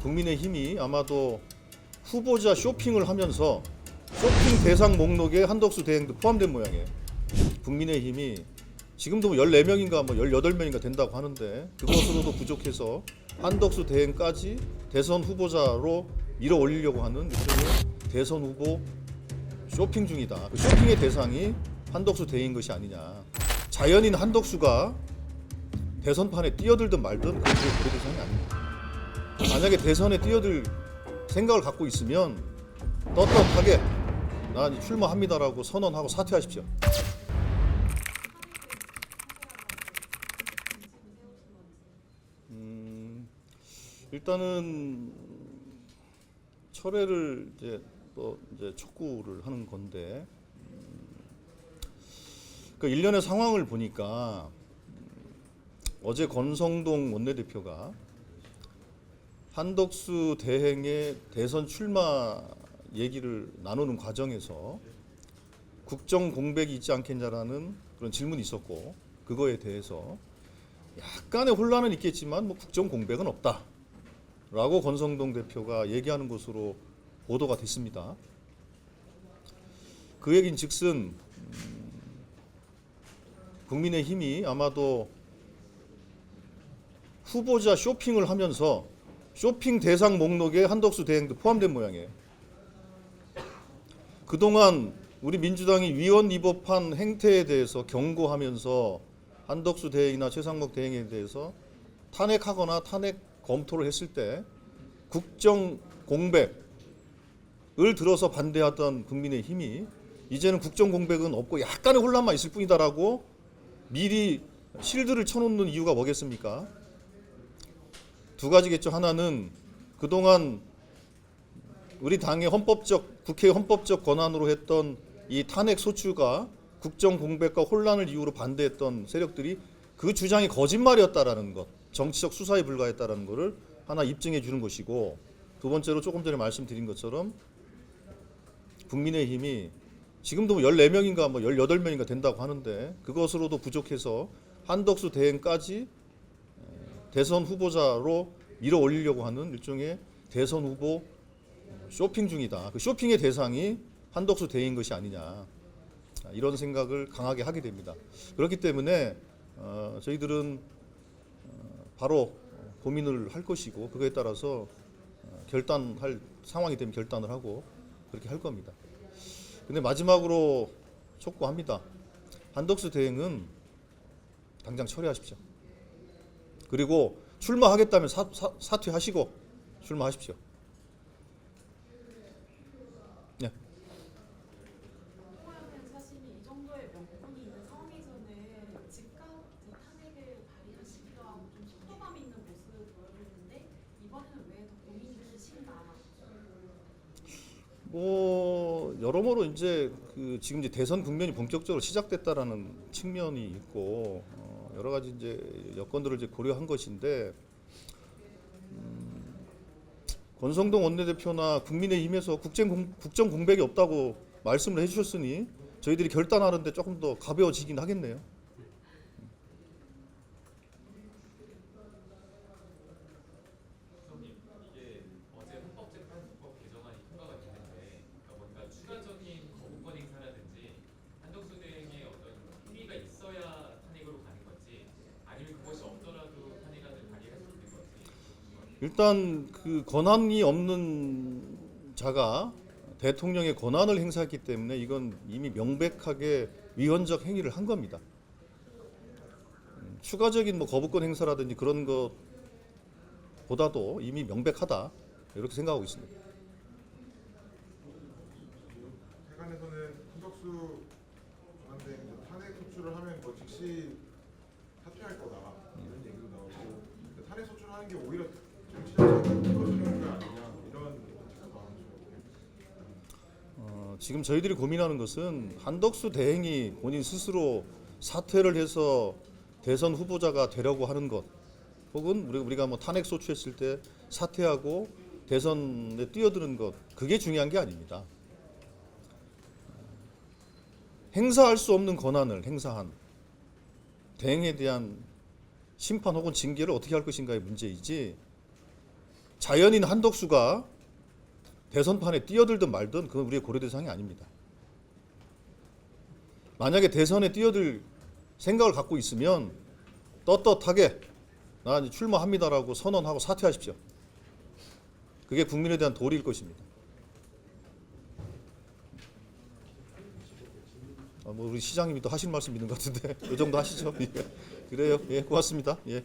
국민의힘이 아마도 후보자 쇼핑을 하면서 쇼핑 대상 목록에 한덕수 대행도 포함된 모양이에요. 국민의힘이 지금도 14명인가 18명인가 된다고 하는데 그것으로도 부족해서 한덕수 대행까지 대선 후보자로 밀어 올리려고 하는 일종의 대선 후보 쇼핑 중이다. 그 쇼핑의 대상이 한덕수 대행인 것이 아니냐. 자연인 한덕수가 대선판에 뛰어들든 말든 그게 고려 대상이 아닙니다. 만약에 대선에 뛰어들 생각을 갖고 있으면 떳떳하게 난 출마합니다라고 선언하고 사퇴하십시오. 일단은 철회를 이제 촉구를 하는 건데 그 일련의 상황을 보니까 어제 권성동 원내대표가 한덕수 대행의 대선 출마 얘기를 나누는 과정에서 국정 공백이 있지 않겠냐라는 그런 질문이 있었고 그거에 대해서 약간의 혼란은 있겠지만 국정 공백은 없다라고 권성동 대표가 얘기하는 것으로 보도가 됐습니다. 그 얘긴즉슨 국민의힘이 아마도 후보자 쇼핑을 하면서 쇼핑 대상 목록에 한덕수 대행도 포함된 모양이에요. 그동안 우리 민주당이 위헌 위법한 행태에 대해서 경고하면서 한덕수 대행이나 최상목 대행에 대해서 탄핵하거나 탄핵 검토를 했을 때 국정 공백을 들어서 반대하던 국민의힘이 이제는 국정 공백은 없고 약간의 혼란만 있을 뿐이다라고 미리 실드를 쳐놓는 이유가 뭐겠습니까? 두 가지겠죠. 하나는 그동안 우리 당의 국회의 헌법적 권한으로 했던 이 탄핵 소추가 국정 공백과 혼란을 이유로 반대했던 세력들이 그 주장이 거짓말이었다라는 것, 정치적 수사에 불과했다라는 것을 하나 입증해 주는 것이고, 두 번째로 조금 전에 말씀드린 것처럼 국민의힘이 지금도 14명인가 18명인가 된다고 하는데 그것으로도 부족해서 한덕수 대행까지 대선 후보자로 밀어 올리려고 하는 일종의 대선 후보 쇼핑 중이다. 그 쇼핑의 대상이 한덕수 대행인 것이 아니냐. 이런 생각을 강하게 하게 됩니다. 그렇기 때문에 저희들은 바로 고민을 할 것이고 그거에 따라서 결단할 상황이 되면 결단을 하고 그렇게 할 겁니다. 근데 마지막으로 촉구합니다. 한덕수 대행은 당장 처리하십시오. 그리고 출마하겠다면 사퇴하시고 출마하십시오. 네. 홍영현 사실이 이 정도의 명분이 있는 상황에서는 즉각 탄핵을 발의하시기도 하고 좀 속도감 있는 모습을 보여줬는데 이번에는 왜 더 고민이 되신가? 여러모로 이제 지금 대선 국면이 본격적으로 시작됐다라는 측면이 있고 여러 가지 이제 여건들을 이제 고려한 것인데 권성동 원내대표나 국민의힘에서 국정 공백이 없다고 말씀을 해주셨으니 저희들이 결단하는데 조금 더 가벼워지긴 하겠네요. 선생님, 이게 어제 헌법재판소법 개정안이 통과가 됐는데 뭔가 추가적인 거부권 행사라든지 한덕수 대행의 어떤 행위가 있어야 탄핵으로 가는 건지 아니면 그것이 없더라도 탄핵안을 발의할 수 있는 건지. 일단 그 권한이 없는 자가 대통령의 권한을 행사했기 때문에 이건 이미 명백하게 위헌적 행위를 한 겁니다. 추가적인 거부권 행사라든지 그런 것보다도 이미 명백하다 이렇게 생각하고 있습니다. 세간에서는 한덕수 한데 탄핵 소추를 하면 즉시 사퇴할 거다 이런 얘기도 나오고 탄핵 소추를 하는 게 오히려 정치적 자금을 풀어주는 게 아니냐 이런 책도 많으시거든요. 지금 저희들이 고민하는 것은 한덕수 대행이 본인 스스로 사퇴를 해서 대선 후보자가 되려고 하는 것, 혹은 우리가 탄핵 소추했을 때 사퇴하고 대선에 뛰어드는 것, 그게 중요한 게 아닙니다. 행사할 수 없는 권한을 행사한 대행에 대한 심판 혹은 징계를 어떻게 할 것인가의 문제이지 자연인 한덕수가 대선판에 뛰어들든 말든 그건 우리의 고려 대상이 아닙니다. 만약에 대선에 뛰어들 생각을 갖고 있으면 떳떳하게 나 이제 출마합니다라고 선언하고 사퇴하십시오. 그게 국민에 대한 도리일 것입니다. 뭐 우리 시장님이 또 하실 말씀 있는 것 같은데 이 정도 하시죠. 예. 그래요. 예, 고맙습니다. 예.